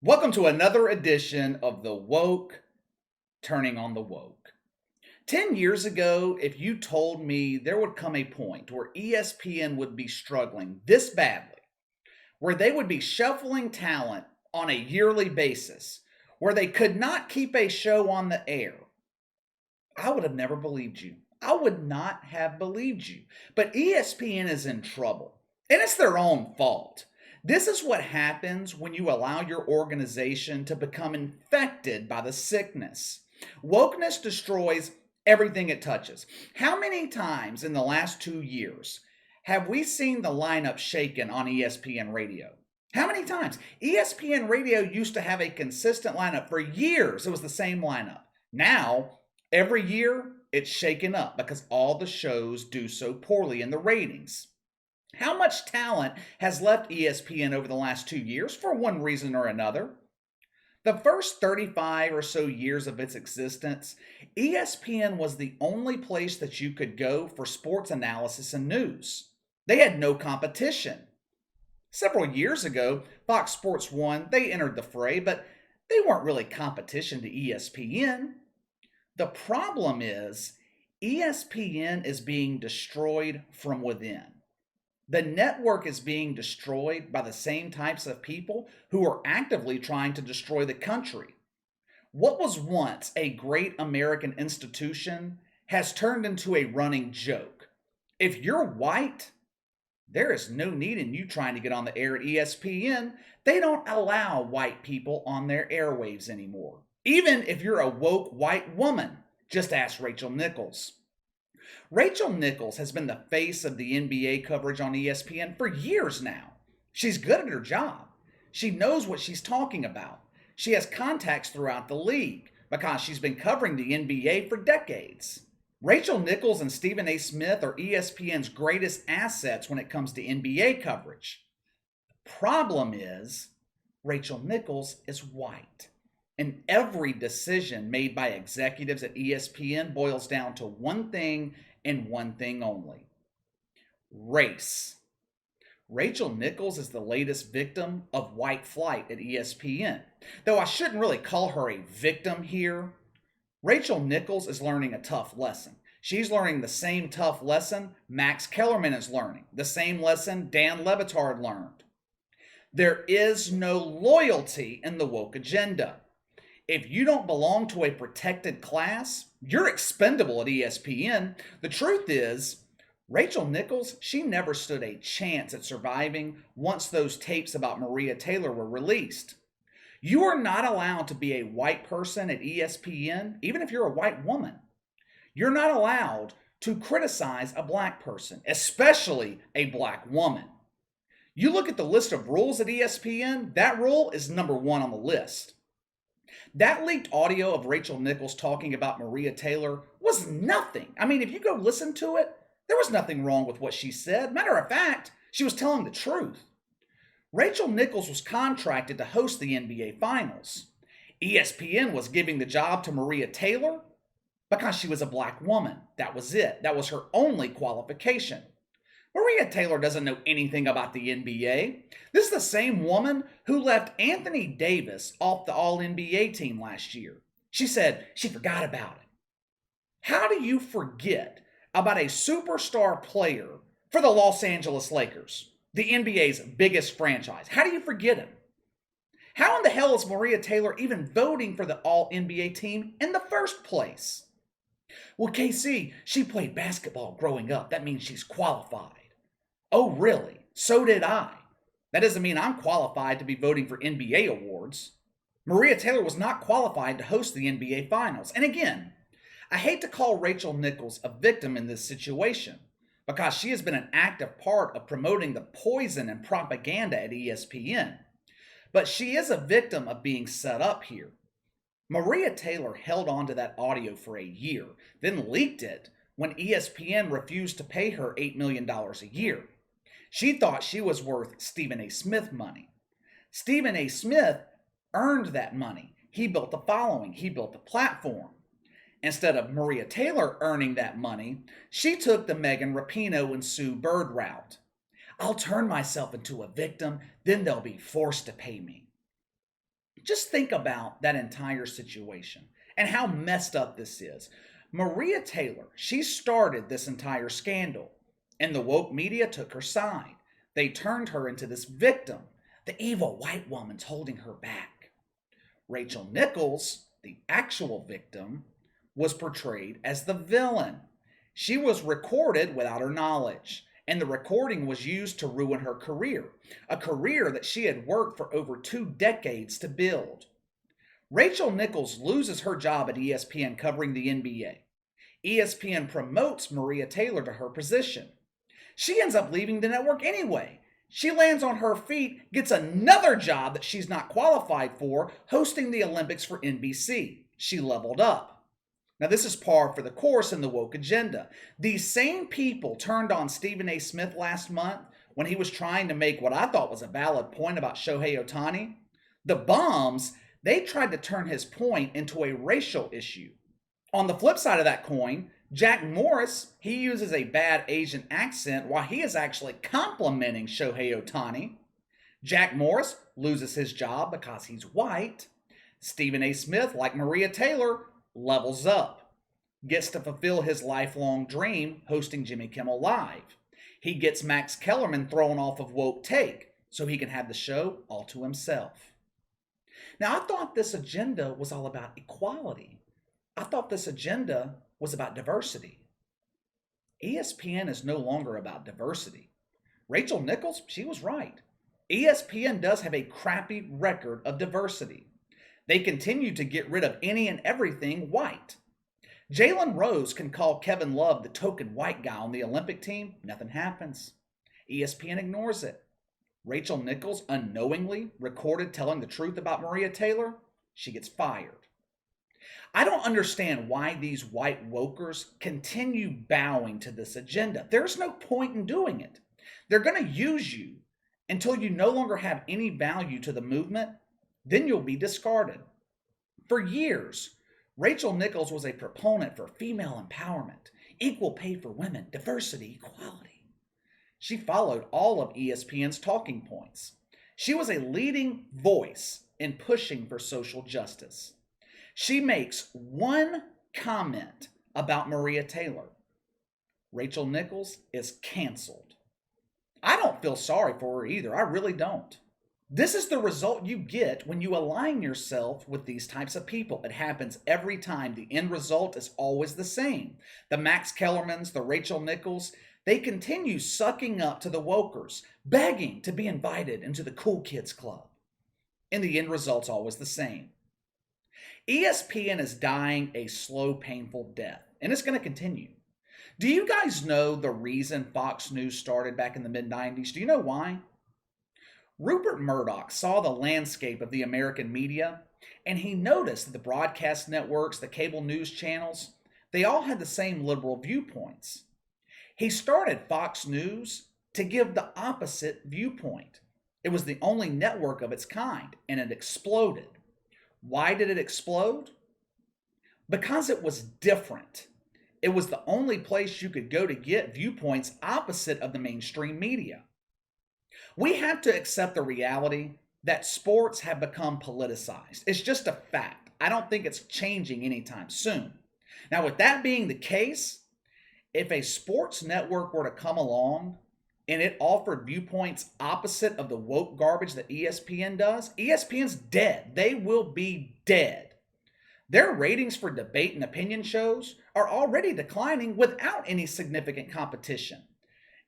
Welcome to another edition of The Woke Turning on the Woke. 10 years ago, if you told me there would come a point where ESPN would be struggling this badly, where they would be shuffling talent on a yearly basis, where they could not keep a show on the air, I would have never believed you. I would not have believed you. But ESPN is in trouble, and it's their own fault. This is what happens when you allow your organization to become infected by the sickness. Wokeness destroys everything it touches. How many times in the last 2 years have we seen the lineup shaken on ESPN radio? How many times? ESPN radio used to have a consistent lineup for years. It was the same lineup. Now, every year, it's shaken up because all the shows do so poorly in the ratings. How much talent has left ESPN over the last 2 years for one reason or another? The first 35 or so years of its existence, ESPN was the only place that you could go for sports analysis and news. They had no competition. Several years ago, Fox Sports 1, they entered the fray, but they weren't really competition to ESPN. The problem is ESPN is being destroyed from within. The network is being destroyed by the same types of people who are actively trying to destroy the country. What was once a great American institution has turned into a running joke. If you're white, there is no need in you trying to get on the air at ESPN. They don't allow white people on their airwaves anymore. Even if you're a woke white woman, just ask Rachel Nichols. Rachel Nichols has been the face of the NBA coverage on ESPN for years now. She's good at her job. She knows what she's talking about. She has contacts throughout the league because she's been covering the NBA for decades. Rachel Nichols and Stephen A. Smith are ESPN's greatest assets when it comes to NBA coverage. The problem is, Rachel Nichols is white. And every decision made by executives at ESPN boils down to one thing and one thing only: race. Rachel Nichols is the latest victim of white flight at ESPN. Though I shouldn't really call her a victim here. Rachel Nichols is learning a tough lesson. She's learning the same tough lesson Max Kellerman is learning, the same lesson Dan Le Batard learned. There is no loyalty in the woke agenda. If you don't belong to a protected class, you're expendable at ESPN. The truth is, Rachel Nichols, she never stood a chance at surviving once those tapes about Maria Taylor were released. You are not allowed to be a white person at ESPN, even if you're a white woman. You're not allowed to criticize a black person, especially a black woman. You look at the list of rules at ESPN, that rule is number one on the list. That leaked audio of Rachel Nichols talking about Maria Taylor was nothing. I mean, if you go listen to it, there was nothing wrong with what she said. Matter of fact, she was telling the truth. Rachel Nichols was contracted to host the NBA Finals. ESPN was giving the job to Maria Taylor because she was a black woman. That was it. That was her only qualification. Maria Taylor doesn't know anything about the NBA. This is the same woman who left Anthony Davis off the All-NBA team last year. She said she forgot about it. How do you forget about a superstar player for the Los Angeles Lakers, the NBA's biggest franchise? How do you forget him? How in the hell is Maria Taylor even voting for the All-NBA team in the first place? Well, KC, she played basketball growing up. That means she's qualified. Oh, really? So did I. That doesn't mean I'm qualified to be voting for NBA awards. Maria Taylor was not qualified to host the NBA Finals. And again, I hate to call Rachel Nichols a victim in this situation because she has been an active part of promoting the poison and propaganda at ESPN. But she is a victim of being set up here. Maria Taylor held on to that audio for a year, then leaked it when ESPN refused to pay her $8 million a year. She thought she was worth Stephen A. Smith money. Stephen A. Smith earned that money. He built the following. He built the platform. Instead of Maria Taylor earning that money, she took the Megan Rapinoe and Sue Bird route. I'll turn myself into a victim, then they'll be forced to pay me. Just think about that entire situation and how messed up this is. Maria Taylor, she started this entire scandal, and the woke media took her side. They turned her into this victim. The evil white woman's holding her back. Rachel Nichols, the actual victim, was portrayed as the villain. She was recorded without her knowledge, and the recording was used to ruin her career, a career that she had worked for over 2 decades to build. Rachel Nichols loses her job at ESPN covering the NBA. ESPN promotes Maria Taylor to her position. She ends up leaving the network anyway. She lands on her feet, gets another job that she's not qualified for, hosting the Olympics for NBC. She leveled up. Now, this is par for the course in the woke agenda. These same people turned on Stephen A. Smith last month when he was trying to make what I thought was a valid point about Shohei Ohtani. The bums, they tried to turn his point into a racial issue. On the flip side of that coin, Jack Morris, he uses a bad Asian accent while he is actually complimenting Shohei Ohtani. Jack Morris loses his job because he's white. Stephen A. Smith, like Maria Taylor, levels up, gets to fulfill his lifelong dream hosting Jimmy Kimmel Live. He gets Max Kellerman thrown off of Woke Take so he can have the show all to himself. Now, I thought this agenda was all about equality. I thought this agenda was about diversity. ESPN is no longer about diversity. Rachel Nichols, she was right. ESPN does have a crappy record of diversity. They continue to get rid of any and everything white. Jalen Rose can call Kevin Love the token white guy on the Olympic team. Nothing happens. ESPN ignores it. Rachel Nichols unknowingly recorded telling the truth about Maria Taylor. She gets fired. I don't understand why these white wokers continue bowing to this agenda. There's no point in doing it. They're going to use you until you no longer have any value to the movement. Then you'll be discarded. For years, Rachel Nichols was a proponent for female empowerment, equal pay for women, diversity, equality. She followed all of ESPN's talking points. She was a leading voice in pushing for social justice. She makes one comment about Maria Taylor. Rachel Nichols is canceled. I don't feel sorry for her either. I really don't. This is the result you get when you align yourself with these types of people. It happens every time. The end result is always the same. The Max Kellermans, the Rachel Nichols, they continue sucking up to the wokers, begging to be invited into the cool kids club. And the end result's always the same. ESPN is dying a slow, painful death, and it's going to continue. Do you guys know the reason Fox News started back in the mid-90s? Do you know why? Rupert Murdoch saw the landscape of the American media, and he noticed that the broadcast networks, the cable news channels, they all had the same liberal viewpoints. He started Fox News to give the opposite viewpoint. It was the only network of its kind, and it exploded. Why did it explode? Because it was different. It was the only place you could go to get viewpoints opposite of the mainstream media. We have to accept the reality that sports have become politicized. It's just a fact. I don't think it's changing anytime soon. Now, with that being the case, if a sports network were to come along and it offered viewpoints opposite of the woke garbage that ESPN does, ESPN's dead. They will be dead. Their ratings for debate and opinion shows are already declining without any significant competition.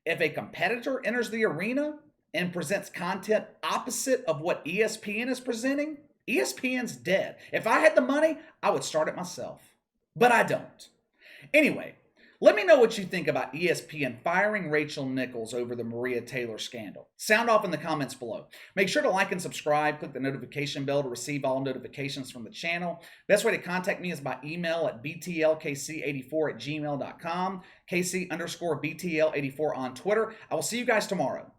If a competitor enters the arena and presents content opposite of what ESPN is presenting, ESPN's dead. If I had the money, I would start it myself. But I don't. Anyway, let me know what you think about ESPN firing Rachel Nichols over the Maria Taylor scandal. Sound off in the comments below. Make sure to like and subscribe. Click the notification bell to receive all notifications from the channel. Best way to contact me is by email at btlkc84@gmail.com, KC_BTL84 on Twitter. I will see you guys tomorrow.